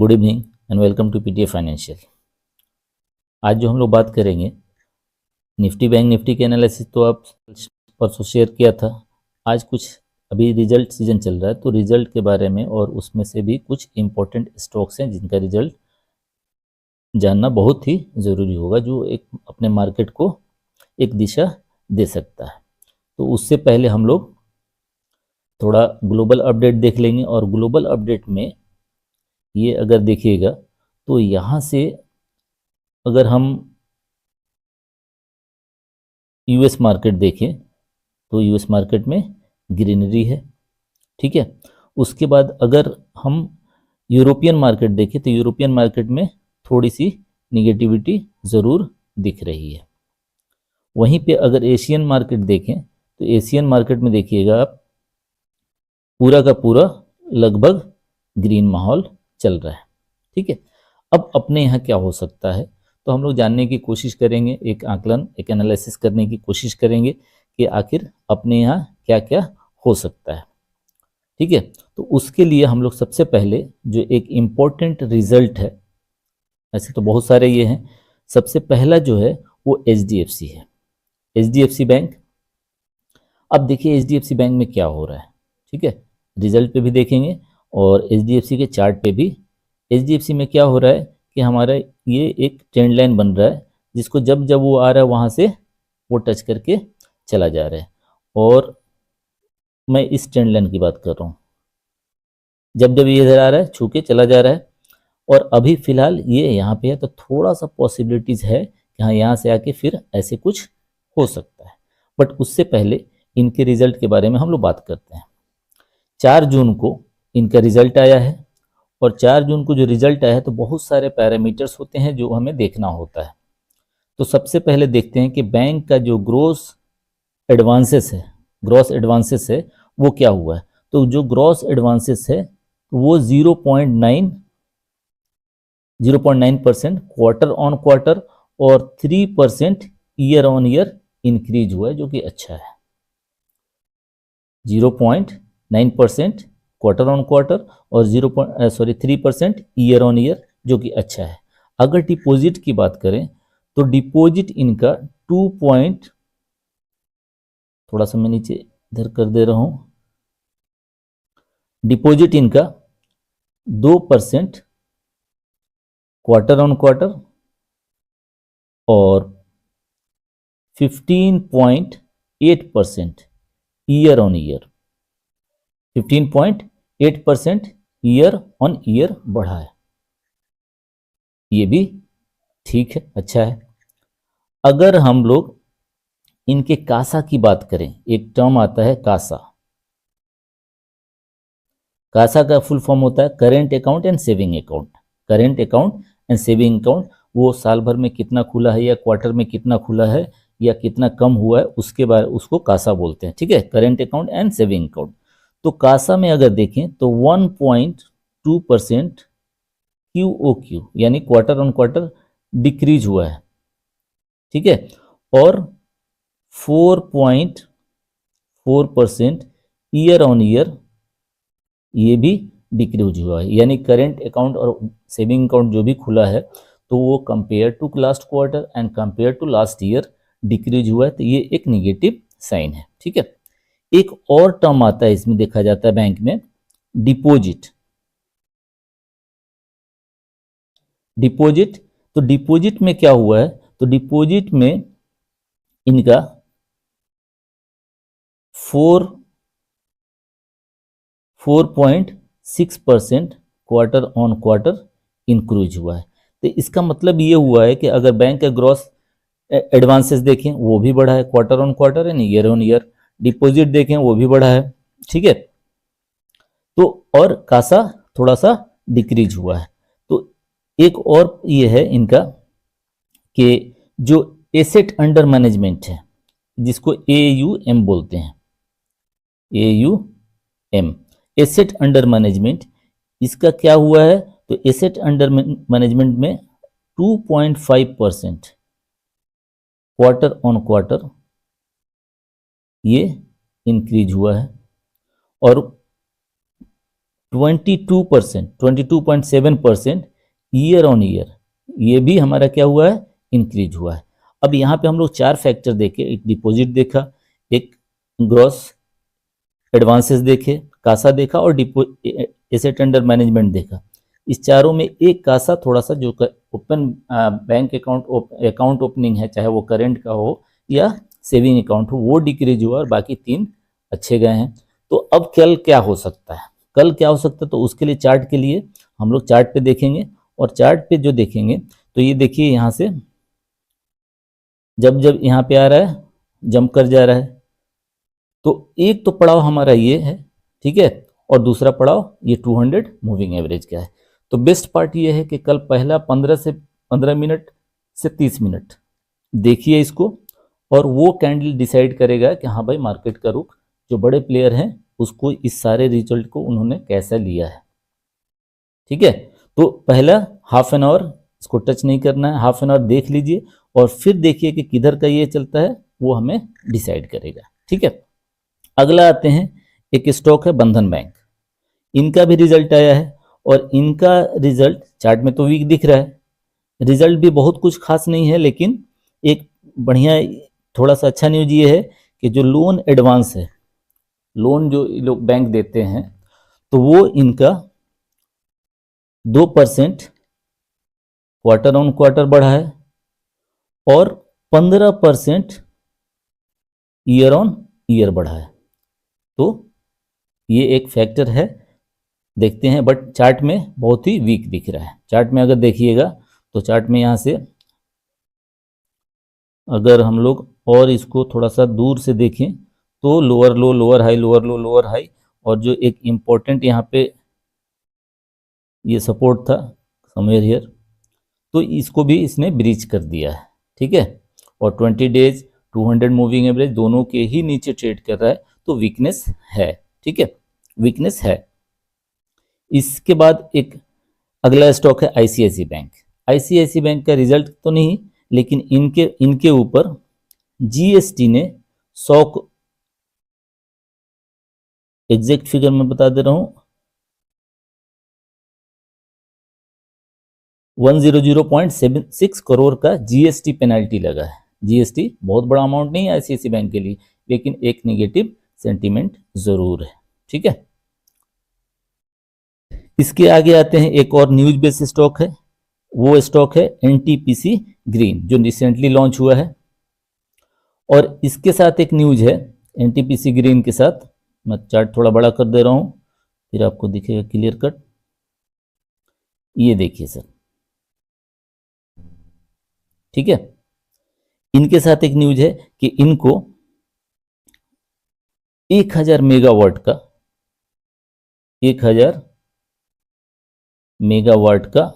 Good evening and welcome to PTA financial. आज जो हम लोग बात करेंगे निफ्टी बैंक निफ्टी के एनालिसिस तो आप परसों शेयर किया था। आज कुछ अभी रिजल्ट सीजन चल रहा है तो रिजल्ट के बारे में और उसमें से भी कुछ इम्पोर्टेंट स्टॉक्स हैं जिनका रिजल्ट जानना बहुत ही ज़रूरी होगा, जो एक अपने मार्केट को एक दिशा दे सकता है। तो उससे पहले हम लोग थोड़ा ग्लोबल अपडेट देख लेंगे और ग्लोबल अपडेट में ये अगर देखिएगा तो यहाँ से अगर हम यूएस मार्केट देखें तो यूएस मार्केट में ग्रीनरी है, ठीक है। उसके बाद अगर हम यूरोपियन मार्केट देखें तो यूरोपियन मार्केट में थोड़ी सी निगेटिविटी ज़रूर दिख रही है। वहीं पे अगर एशियन मार्केट देखें तो एशियन मार्केट में देखिएगा आप पूरा का पूरा लगभग ग्रीन माहौल चल रहा है, ठीक है। अब अपने यहाँ क्या हो सकता है तो हम लोग जानने की कोशिश करेंगे, एक आकलन एक एनालिसिस करने की कोशिश करेंगे कि आखिर अपने यहाँ क्या क्या हो सकता है, ठीक है। तो उसके लिए हम लोग सबसे पहले जो एक इम्पोर्टेंट रिजल्ट है, ऐसे तो बहुत सारे ये हैं, सबसे पहला जो है वो एचडीएफसी है, एचडीएफसी बैंक। अब देखिए एचडीएफसी बैंक में क्या हो रहा है, ठीक है। रिजल्ट पे भी देखेंगे और एचडीएफसी के चार्ट पे भी। एचडीएफसी में क्या हो रहा है कि हमारा ये एक ट्रेंड लाइन बन रहा है जिसको जब जब वो आ रहा है वहाँ से वो टच करके चला जा रहा है। और मैं इस ट्रेंड लाइन की बात कर रहा हूँ, जब जब ये इधर आ रहा है छू के चला जा रहा है और अभी फिलहाल ये यहाँ पे है तो थोड़ा सा पॉसिबिलिटीज़ है कि हाँ यहाँ से आके फिर ऐसे कुछ हो सकता है। बट उससे पहले इनके रिजल्ट के बारे में हम लोग बात करते हैं। 4 जून को इनका रिजल्ट आया है और 4 जून को जो रिजल्ट आया है तो बहुत सारे पैरामीटर्स होते हैं जो हमें देखना होता है। तो सबसे पहले देखते हैं कि बैंक का जो ग्रोस एडवांसेस है वो क्या हुआ है। तो जो ग्रॉस एडवांसेस है वो 0.9% क्वार्टर ऑन क्वार्टर और 3% ईयर ऑन ईयर इंक्रीज हुआ है, जो कि अच्छा है। 0.9% क्वार्टर ऑन क्वार्टर और 3% ईयर ऑन ईयर, जो कि अच्छा है। अगर डिपॉजिट की बात करें तो डिपॉजिट इनका 2 पॉइंट, थोड़ा सा मैं नीचे इधर कर दे रहा हूं, डिपॉजिट इनका 2% क्वार्टर ऑन क्वार्टर और 15.8% year on year, 15.8% year on year बढ़ा है। ये भी ठीक है, अच्छा है। अगर हम लोग इनके कासा की बात करें, एक टर्म आता है कासा। कासा का फुल फॉर्म होता है current account and saving account. Current account and saving account, वो साल भर में कितना खुला है या क्वार्टर में कितना खुला है या कितना कम हुआ है उसके बारे उसको कासा बोलते हैं, ठीक है। Current account and saving account. तो कासा में अगर देखें तो 1.2% QOQ यानी क्वार्टर ऑन क्वार्टर डिक्रीज हुआ है, ठीक है। और 4.4% ईयर ऑन ईयर ये भी डिक्रीज हुआ है। यानी करेंट अकाउंट और सेविंग अकाउंट जो भी खुला है तो वो compare to last quarter and compare to last year decrease हुआ है, तो ये एक निगेटिव साइन है, ठीक है। एक और टर्म आता है इसमें देखा जाता है बैंक में, डिपॉजिट। डिपॉजिट, तो डिपॉजिट में क्या हुआ है तो डिपॉजिट में इनका 4.6% क्वार्टर ऑन क्वार्टर इंक्रीज हुआ है। तो इसका मतलब ये हुआ है कि अगर बैंक का ग्रॉस एडवांसेस देखें वो भी बढ़ा है क्वार्टर ऑन क्वार्टर यानी ईयर ऑन ईयर, डिपॉजिट देखें वो भी बढ़ा है, ठीक है। तो और कासा थोड़ा सा डिक्रीज हुआ है। तो एक और ये है इनका कि जो एसेट अंडर मैनेजमेंट है जिसको AUM बोलते हैं, AUM एसेट अंडर मैनेजमेंट, इसका क्या हुआ है तो एसेट अंडर मैनेजमेंट में 2.5% क्वार्टर ऑन क्वार्टर ये इंक्रीज हुआ है और 22%, 22.7% ईयर ऑन ईयर, ये भी हमारा क्या हुआ है, इंक्रीज हुआ है। अब यहाँ पे हम लोग चार फैक्टर देखे, एक डिपॉजिट देखा, एक ग्रॉस एडवांसेस देखे, कासा देखा और एसेट अंडर मैनेजमेंट देखा। इस चारों में एक कासा थोड़ा सा जो ओपन बैंक अकाउंट ओपनिंग है, चाहे वो करेंट का हो या सेविंग अकाउंट हो, वो डिक्रीज हुआ और बाकी तीन अच्छे गए हैं। तो अब कल क्या हो सकता है, कल क्या हो सकता है, तो उसके लिए चार्ट के लिए हम लोग चार्ट पे देखेंगे। और चार्ट पे जो देखेंगे तो ये देखिए, यहाँ से जब जब यहाँ पे आ रहा है जंप कर जा रहा है, तो एक तो पड़ाव हमारा ये है, ठीक है, और दूसरा पड़ाव ये 200 मूविंग एवरेज का है। तो बेस्ट पार्ट ये है कि कल पहला 15 मिनट से 30 मिनट देखिए इसको, और वो कैंडल डिसाइड करेगा कि हाँ भाई मार्केट का रुख, जो बड़े प्लेयर हैं उसको इस सारे रिजल्ट को उन्होंने कैसा लिया है, ठीक है। तो पहला हाफ एन आवर इसको टच नहीं करना है, हाफ एन आवर देख लीजिए और फिर देखिए कि किधर का ये चलता है, वो हमें डिसाइड करेगा, ठीक है। अगला आते हैं, एक स्टॉक है बंधन बैंक, इनका भी रिजल्ट आया है और इनका रिजल्ट चार्ट में तो वीक दिख रहा है, रिजल्ट भी बहुत कुछ खास नहीं है, लेकिन एक बढ़िया थोड़ा सा अच्छा न्यूज ये है कि जो लोन एडवांस है, लोन जो लोग बैंक देते हैं, तो वो इनका 2% क्वार्टर ऑन क्वार्टर बढ़ा है और 15% ईयर ऑन ईयर बढ़ा है। तो ये एक फैक्टर है, देखते हैं, बट चार्ट में बहुत ही वीक दिख रहा है। चार्ट में अगर देखिएगा तो चार्ट में यहाँ से अगर हम लोग और इसको थोड़ा सा दूर से देखें तो लोअर लो लोअर हाई, लोअर लो लोअर हाई, और जो एक इम्पोर्टेंट यहाँ पे ये सपोर्ट था समवेयर हियर, तो इसको भी इसने ब्रीच कर दिया है, ठीक है। और 20 डेज 200 मूविंग एवरेज दोनों के ही नीचे ट्रेड कर रहा है, तो वीकनेस है, ठीक है, वीकनेस है। इसके बाद एक अगला स्टॉक है आईसीआईसी बैंक। आईसीआईसी बैंक का रिजल्ट तो नहीं, लेकिन इनके ऊपर जीएसटी ने 100, एग्जैक्ट फिगर में बता दे रहा हूं, 100.76 करोड़ का जीएसटी पेनल्टी लगा है। जीएसटी बहुत बड़ा अमाउंट नहीं है आईसीआईसी बैंक के लिए, लेकिन एक नेगेटिव सेंटीमेंट जरूर है, ठीक है। इसके आगे आते हैं, एक और न्यूज बेस्ड स्टॉक है, वो स्टॉक है एनटीपीसी ग्रीन, जो रिसेंटली लॉन्च हुआ है। और इसके साथ एक न्यूज है एनटीपीसी ग्रीन के साथ, मैं चार्ट थोड़ा बड़ा कर दे रहा हूं, फिर आपको दिखेगा क्लियर कट। ये देखिए सर, ठीक है, इनके साथ एक न्यूज है कि इनको 1000 मेगावाट का 1000 मेगावाट का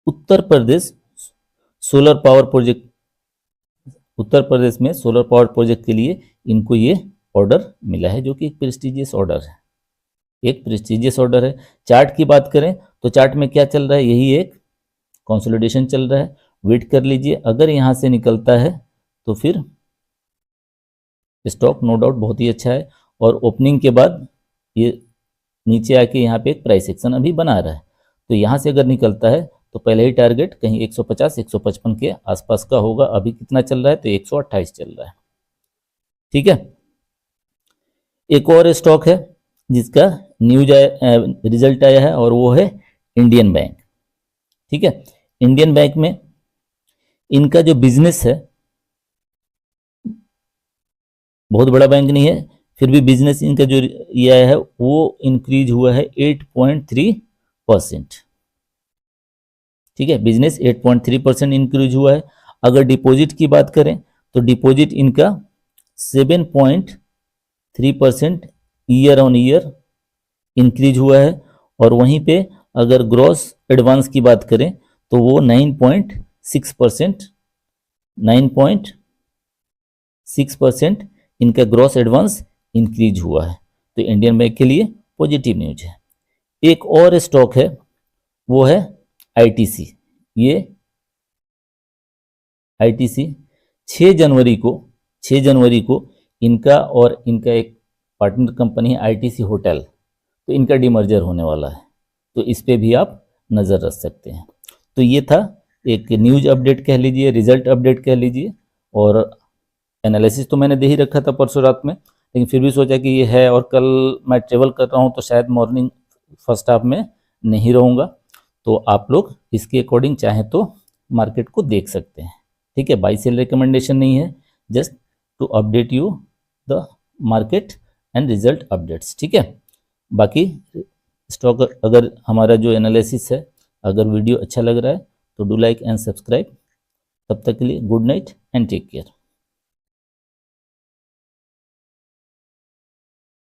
Uttar Pradesh solar power project, Uttar Pradesh में सोलर पावर प्रोजेक्ट के लिए इनको ये ऑर्डर मिला है, जो कि एक प्रेस्टिजियस ऑर्डर है, एक प्रेस्टिजियस ऑर्डर है। चार्ट की बात करें तो चार्ट में क्या चल रहा है, यही एक कंसोलिडेशन चल रहा है, वेट कर लीजिए, अगर यहाँ से निकलता है तो फिर स्टॉक नो डाउट बहुत ही अच्छा है। और ओपनिंग के बाद ये नीचे आके यहाँ पे एक प्राइस एक्शन अभी बना रहा है, तो यहाँ से अगर निकलता है तो पहले ही टारगेट कहीं 150 155 के आसपास का होगा। अभी कितना चल रहा है, तो 128 चल रहा है, ठीक है। एक और स्टॉक है जिसका न्यूज रिजल्ट आया है, और वो है इंडियन बैंक, ठीक है। इंडियन बैंक में इनका जो बिजनेस है, बहुत बड़ा बैंक नहीं है, फिर भी बिजनेस इनका जो ये आया है वो इंक्रीज हुआ है 8.3%, ठीक है, बिजनेस 8.3% इंक्रीज हुआ है। अगर डिपॉजिट की बात करें तो डिपॉजिट इनका 7.3% ईयर ऑन ईयर इंक्रीज हुआ है। और वहीं पे अगर ग्रॉस एडवांस की बात करें तो वो 9.6% 9.6% इनका ग्रॉस एडवांस इंक्रीज हुआ है। तो इंडियन बैंक के लिए पॉजिटिव न्यूज है। एक और स्टॉक है, वो है आईटीसी। ये आईटीसी 6 जनवरी को इनका और इनका एक पार्टनर कंपनी है आईटीसी होटल, तो इनका डीमर्जर होने वाला है, तो इस पे भी आप नज़र रख सकते हैं। तो ये था एक न्यूज़ अपडेट कह लीजिए, रिजल्ट अपडेट कह लीजिए, और एनालिसिस तो मैंने दे ही रखा था परसों रात में, लेकिन फिर भी सोचा कि ये है और कल मैं ट्रेवल कर रहा हूँ तो शायद मॉर्निंग फर्स्ट हाफ में नहीं रहूँगा, तो आप लोग इसके अकॉर्डिंग चाहें तो मार्केट को देख सकते हैं। ठीक है, बाई सेल रिकमेंडेशन नहीं है, just to update you the market and result updates. ठीक है, बाकी स्टॉक अगर हमारा जो एनालिसिस है, अगर वीडियो अच्छा लग रहा है तो डू लाइक एंड सब्सक्राइब। तब तक के लिए good night and take care.